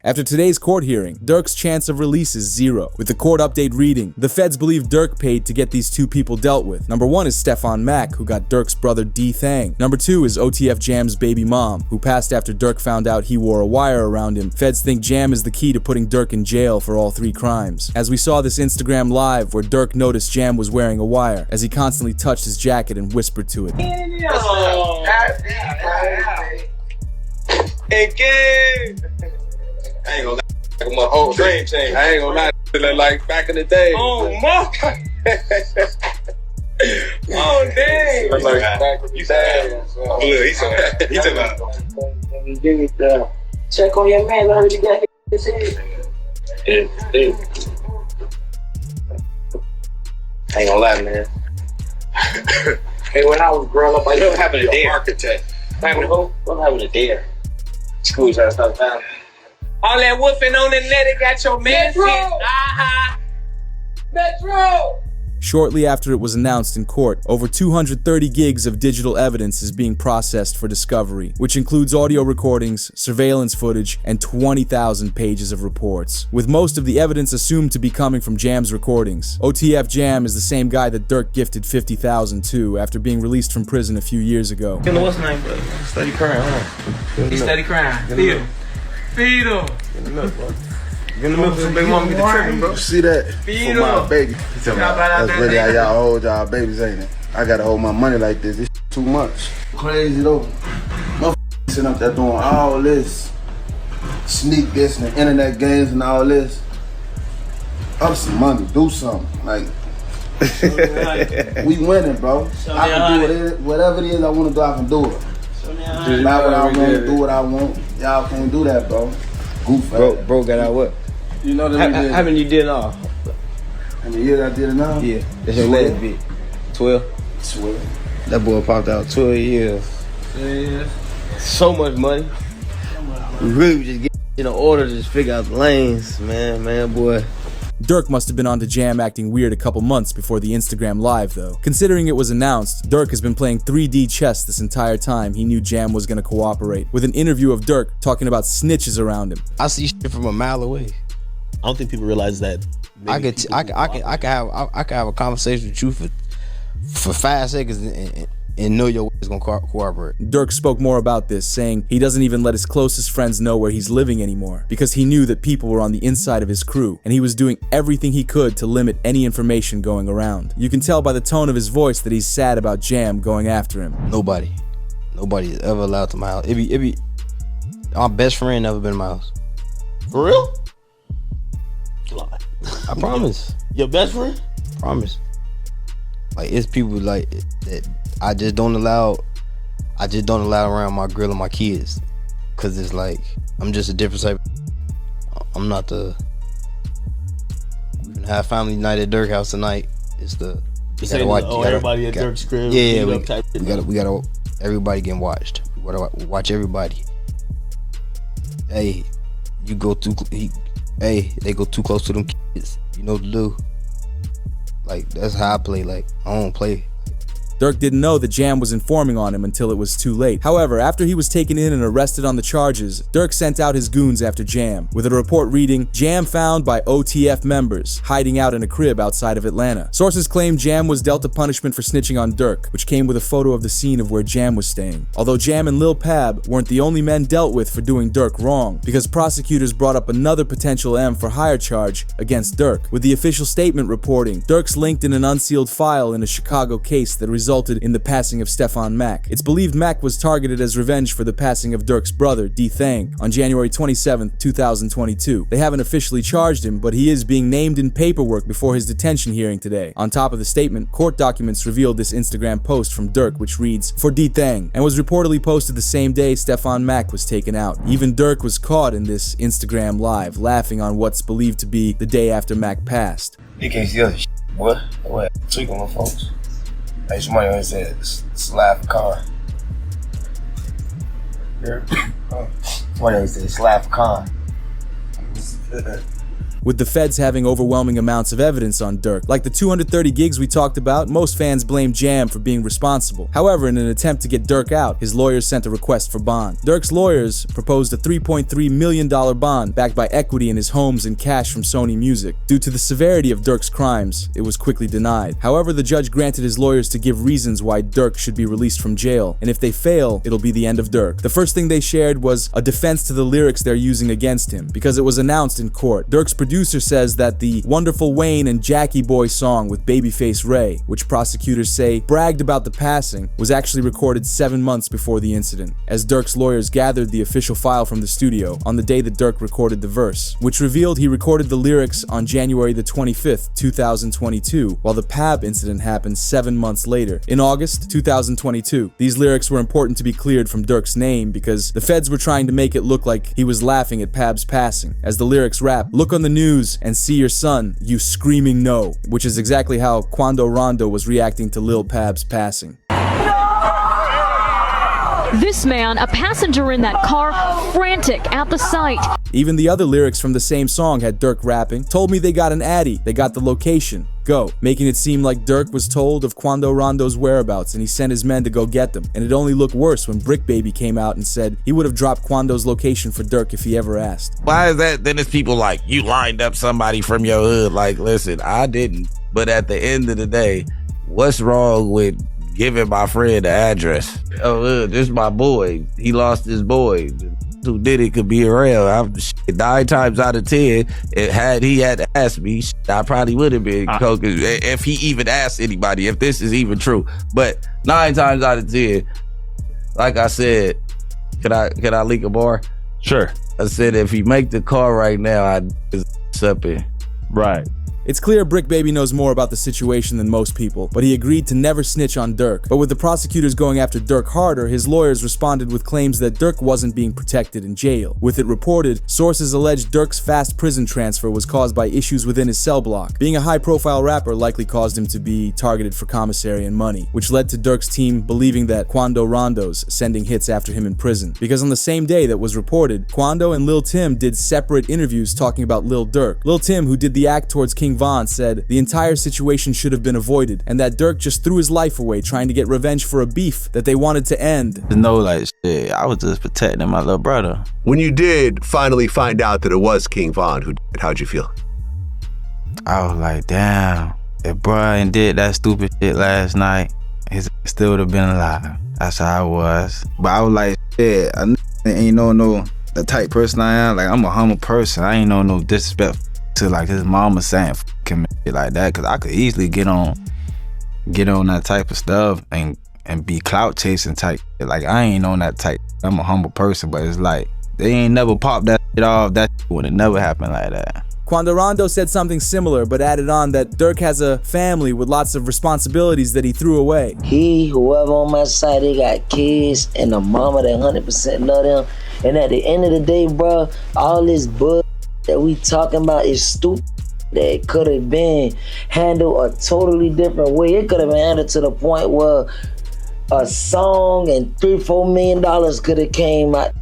After today's court hearing, Durk's chance of release is 0, with the court update reading, the feds believe Durk paid to get these two people dealt with. Number 1 is Stefan Mack, who got Durk's brother D Thang. Number 2 is OTF Jam's baby mom, who passed after Durk found out he wore a wire around him. Feds think Jam is the key to putting Durk in jail for all 3 crimes. As we saw this Instagram live where Durk noticed Jam was wearing a wire, as he constantly touched his jacket and whispered to it. I ain't gonna lie, my whole dream changed. I ain't gonna lie, feeling like back in the day. Oh, my. Oh, dang. Like back in the day. Look, he took out. Check on your man, let you got his head. I ain't gonna lie, man. Hey, when I was growing up, I What happened to Dare? architect. What happened to Dare? School trying to stop time. All that woofing on the net, it got your man shit. Metro! Shortly after it was announced in court, over 230 gigs of digital evidence is being processed for discovery, which includes audio recordings, surveillance footage, and 20,000 pages of reports, with most of the evidence assumed to be coming from Jam's recordings. OTF Jam is the same guy that Durk gifted $50,000 to after being released from prison a few years ago. You know what's name, bro? Steady crying, huh? He steady crying. Feed him. Feed him. Get in the milk, bro. Get in the milk so baby mama get the tripping, bro. See that? Feed For my him. baby. That's really how y'all hold y'all babies, ain't it? I gotta hold my money like this. This too much. Crazy though. Motherfuckers sitting up there doing all this. Sneak this and the internet games and all this. Up some money, do something. Like, we winning, bro. I can do whatever it is I want to do, I can do it. Not what I want to do what I want. Y'all can't do that, bro. Goof. Bro got out what? You know that we did. How many you did now? How many years I did it now? Yeah, that's your last bit. 12? 12. That boy popped out 12 years. Yeah. So much money. We really was just getting in order to just figure out the lanes, man, boy. Durk must have been on to Jam acting weird a couple months before the Instagram live though. Considering it was announced, Durk has been playing 3D chess this entire time he knew Jam was gonna cooperate, with an interview of Durk talking about snitches around him. I see shit from a mile away. I don't think people realize that. I could have a conversation with you for 5 seconds and know your is gonna cooperate. Durk spoke more about this, saying he doesn't even let his closest friends know where he's living anymore, because he knew that people were on the inside of his crew, and he was doing everything he could to limit any information going around. You can tell by the tone of his voice that he's sad about Jam going after him. Nobody is ever allowed to my house. It be my best friend never been to my house. For real? I promise. Your best friend? Promise. Like, it's people like that I just don't allow around my girl and my kids, cause it's like I'm just a different type. I'm not the. We're gonna have family night at Durk house tonight. It's the. You gotta watch. Everybody at Durk's crib. Yeah, we gotta. Everybody getting watched. We gotta watch everybody. Hey, you go too. Hey, they go too close to them kids. You know what to do. Like, that's how I play. Like, I don't play. Durk didn't know that Jam was informing on him until it was too late. However, after he was taken in and arrested on the charges, Durk sent out his goons after Jam, with a report reading, "Jam found by OTF members, hiding out in a crib outside of Atlanta." Sources claim Jam was dealt a punishment for snitching on Durk, which came with a photo of the scene of where Jam was staying. Although Jam and Lil Pab weren't the only men dealt with for doing Durk wrong, because prosecutors brought up another potential M for hire charge against Durk, with the official statement reporting Durk's linked in an unsealed file in a Chicago case that resulted in the passing of Stefan Mack. It's believed Mack was targeted as revenge for the passing of Durk's brother, D Thang, on January 27, 2022. They haven't officially charged him, but he is being named in paperwork before his detention hearing today. On top of the statement, court documents revealed this Instagram post from Durk, which reads, "For D Thang," and was reportedly posted the same day Stefan Mack was taken out. Even Durk was caught in this Instagram live, laughing on what's believed to be the day after Mack passed. You can't see other shit, boy. What? Tweak on the folks. Hey, somebody always said, slap a car. Yeah. Somebody always said, slap a car. with the feds having overwhelming amounts of evidence on Durk. Like the 230 gigs we talked about, most fans blame Jam for being responsible. However, in an attempt to get Durk out, his lawyers sent a request for bond. Durk's lawyers proposed a $3.3 million bond backed by equity in his homes and cash from Sony Music. Due to the severity of Durk's crimes, it was quickly denied. However, the judge granted his lawyers to give reasons why Durk should be released from jail, and if they fail, it'll be the end of Durk. The first thing they shared was a defense to the lyrics they're using against him, because it was announced in court. Durk's producer says that the Wonderful Wayne and Jackie Boy song with Babyface Ray, which prosecutors say bragged about the passing, was actually recorded 7 months before the incident, as Durk's lawyers gathered the official file from the studio on the day that Durk recorded the verse, which revealed he recorded the lyrics on January the 25th, 2022, while the Pab incident happened 7 months later, in August 2022. These lyrics were important to be cleared from Durk's name because the feds were trying to make it look like he was laughing at Pab's passing, as the lyrics rap, "Look on the news and see your son, you screaming no," which is exactly how Quando Rondo was reacting to Lil Pab's passing. This man, a passenger in that car, frantic at the sight. Even the other lyrics from the same song had Durk rapping, "Told me they got an Addy, they got the location, go," making it seem like Durk was told of Quando Rondo's whereabouts and he sent his men to go get them. And it only looked worse when Brick Baby came out and said he would have dropped Quando's location for Durk if he ever asked. Why is that? Then it's people like, you lined up somebody from your hood. Like, listen, I didn't. But at the end of the day, what's wrong with giving my friend the address? Oh, this is my boy. He lost his boy. Who did it could be around. 9 times out of 10, had he had asked me, I probably would have been if he even asked anybody, if this is even true. But 9 times out of 10, like I said, can I leak a bar? Sure. I said if he make the call right now, I'd something. Right. It's clear Brick Baby knows more about the situation than most people, but he agreed to never snitch on Durk. But with the prosecutors going after Durk harder, his lawyers responded with claims that Durk wasn't being protected in jail. With it reported, sources alleged Durk's fast prison transfer was caused by issues within his cell block. Being a high-profile rapper likely caused him to be targeted for commissary and money, which led to Durk's team believing that Quando Rondo's sending hits after him in prison. Because on the same day that was reported, Quando and Lil Tim did separate interviews talking about Lil Durk. Lil Tim, who did the act towards King Von, said the entire situation should have been avoided and that Durk just threw his life away trying to get revenge for a beef that they wanted to end. No, like, shit, I was just protecting my little brother. When you did finally find out that it was King Von who did it, how'd you feel? I was like, damn, if Brian did that stupid shit last night, he still would have been alive. That's how I was. But I was like, shit, I ain't no the type person I am. Like, I'm a humble person. I ain't no disrespect to like his mama saying f him and shit like that, cause I could easily get on that type of stuff and be clout chasing type. Like, I ain't on that type. I'm a humble person, but it's like they ain't never popped that shit off. That would have never happened like that. Quando Rondo said something similar, but added on that Durk has a family with lots of responsibilities that he threw away. Whoever on my side, they got kids and a mama that 100% love them. And at the end of the day, bro, all this bull that we talking about is stupid. That could have been handled a totally different way. It could have been handled to the point where a song and $3-4 million could have came out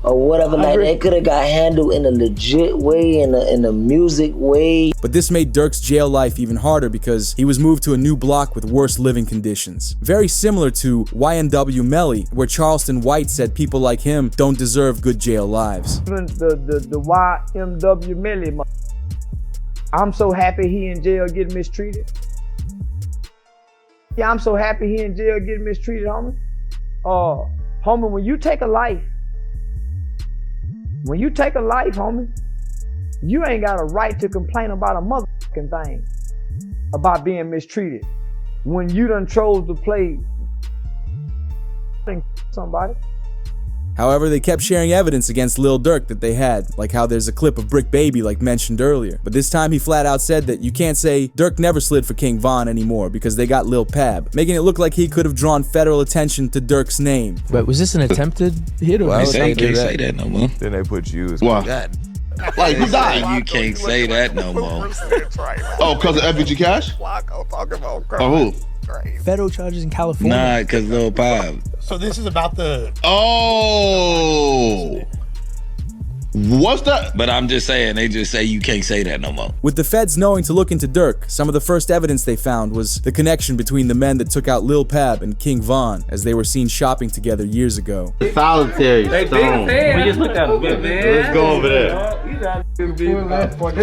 or whatever like that. It could have got handled in a legit way, in a music way. But this made Durk's jail life even harder because he was moved to a new block with worse living conditions. Very similar to YNW Melly, where Charleston White said people like him don't deserve good jail lives. Even the YMW Melly, I'm so happy he in jail getting mistreated. Yeah, I'm so happy he in jail getting mistreated, homie. Homie, when you take a life, homie, you ain't got a right to complain about a motherfucking thing about being mistreated when you done chose to play somebody. However, they kept sharing evidence against Lil Durk that they had, like how there's a clip of Brick Baby like mentioned earlier. But this time he flat out said that you can't say Durk never slid for King Von anymore because they got Lil Pab, making it look like he could have drawn federal attention to Durk's name. But was this an attempted hit or Well, they can't say that no more. Then they put you as What? Like, who died? You can't say that no more. Oh, because of FBG Cash? Oh, who? Federal charges in California? Nah, because Lul Pab. So this is about the... Oh! What's that? But I'm just saying, they just say you can't say that no more. With the feds knowing to look into Durk, some of the first evidence they found was the connection between the men that took out Lil Pab and King Von, as they were seen shopping together years ago. Solitary. They big fan. We just looked at them. Let's go over there.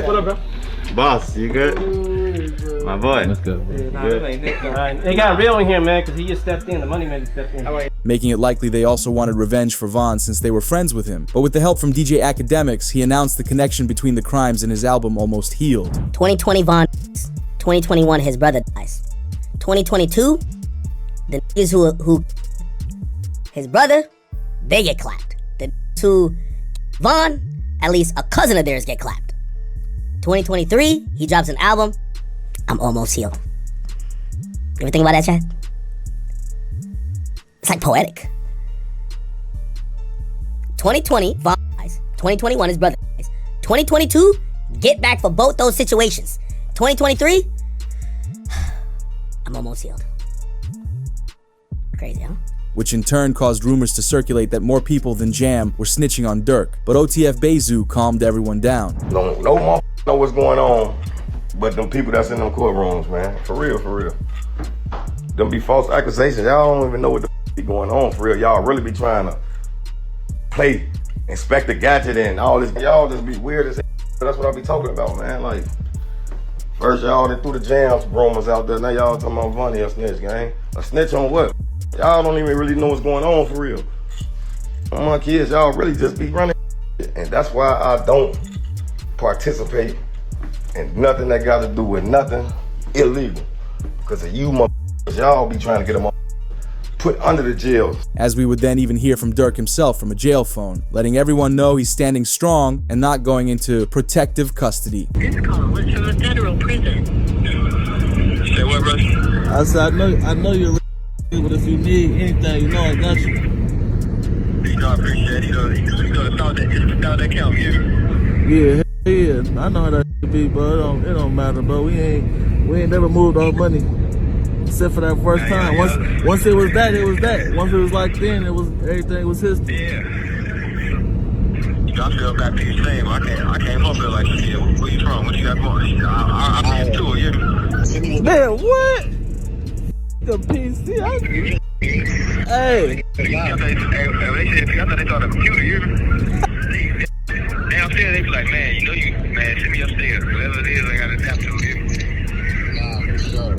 What up, bro? Boss, you good? My boy. Let's go. They got real in here, man, because he just stepped in. The money man just stepped in. Making it likely they also wanted revenge for Von since they were friends with him. But with the help from DJ Academics, he announced the connection between the crimes in his album Almost Healed. 2020 Von, 2021 his brother dies. 2022, the niggas who his brother, they get clapped. The niggas who Von, at least a cousin of theirs get clapped. 2023, he drops an album, I'm Almost Healed. You ever think about that, chat? It's like poetic. 2020, Von dies. 2021, his brother dies. 2022, get back for both those situations. 2023, I'm Almost Healed. Crazy, huh? Which in turn caused rumors to circulate that more people than Jam were snitching on Durk. But OTF Bezu calmed everyone down. No motherfucker know what's going on, but them people that's in them courtrooms, man. For real, for real. Them be false accusations. Y'all don't even know what the be going on for real. Y'all really be trying to play Inspector Gadget and all this. Y'all just be weird as hell. That's what I be talking about, man. Like, first y'all threw the Jams rumors out there. Now y'all talking about Vonnie a snitch, gang. A snitch on what? Y'all don't even really know what's going on for real. On my kids, y'all really just be running. And that's why I don't participate in nothing that got to do with nothing illegal. Because of you motherfuckers, y'all be trying to get them put under the jail. As we would then even hear from Durk himself from a jail phone, letting everyone know he's standing strong and not going into protective custody. This call was from a federal prison. Say what, bro? I said, I know you're but if you need anything, you know I got you. You know, I appreciate it. You know, it's not that count, yeah. Yeah, I know how that be, but it don't matter, bro. We ain't never moved our money. Except for that first time. Once it was that, it was that. Once it was like then, everything was his. Yeah. I still got these same. I can't help it like shit. Where you from? What you got going? I missed too, yeah. Man, what? The PC. Hey. They thought they thought a computer, you downstairs, they be like, man, you know you, man, send me upstairs. Whatever it is, I gotta adapt to it. Nah, for sure.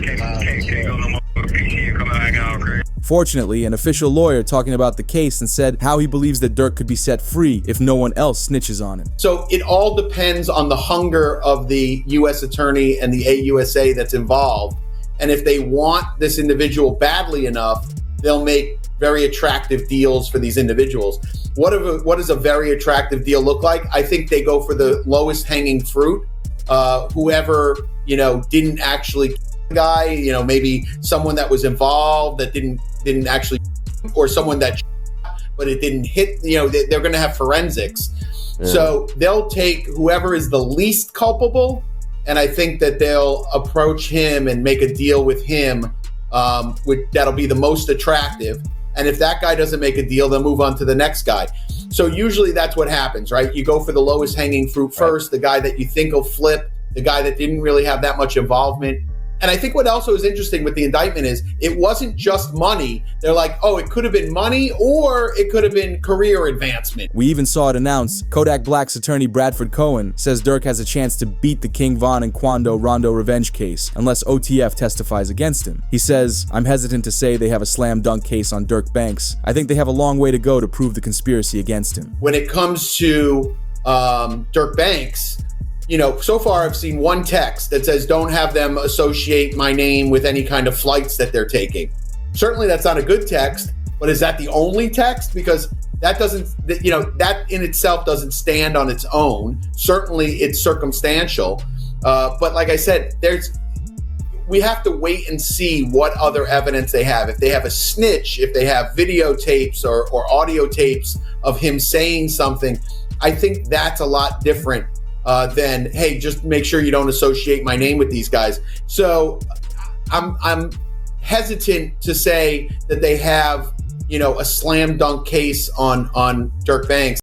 Can't go no more with a PC and come out acting all crazy. Fortunately, an official lawyer talking about the case and said how he believes that Durk could be set free if no one else snitches on him. So it all depends on the hunger of the U.S. attorney and the AUSA that's involved. And if they want this individual badly enough, they'll make very attractive deals for these individuals. What does a very attractive deal look like? I think they go for the lowest hanging fruit. Whoever, didn't actually kill the guy, maybe someone that was involved that didn't actually, or someone that shot, but it didn't hit, they're going to have forensics. Yeah. So they'll take whoever is the least culpable, and I think that they'll approach him and make a deal with him that'll be the most attractive. And if that guy doesn't make a deal, they'll move on to the next guy. So usually that's what happens, right? You go for the lowest hanging fruit first, the guy that you think will flip, the guy that didn't really have that much involvement. And I think what also is interesting with the indictment is it wasn't just money. They're like, oh, it could have been money or it could have been career advancement. We even saw it announced. Kodak Black's attorney Bradford Cohen says Durk has a chance to beat the King Von and Quando Rondo revenge case unless OTF testifies against him. He says, I'm hesitant to say they have a slam dunk case on Durk Banks. I think they have a long way to go to prove the conspiracy against him. When it comes to Durk Banks, so far I've seen one text that says don't have them associate my name with any kind of flights that they're taking. Certainly that's not a good text, but is that the only text? Because that doesn't, that in itself doesn't stand on its own. Certainly it's circumstantial. But like I said, we have to wait and see what other evidence they have. If they have a snitch, if they have videotapes or audio tapes of him saying something, I think that's a lot different than, hey, just make sure you don't associate my name with these guys. So I'm hesitant to say that they have, a slam dunk case on Durk Banks.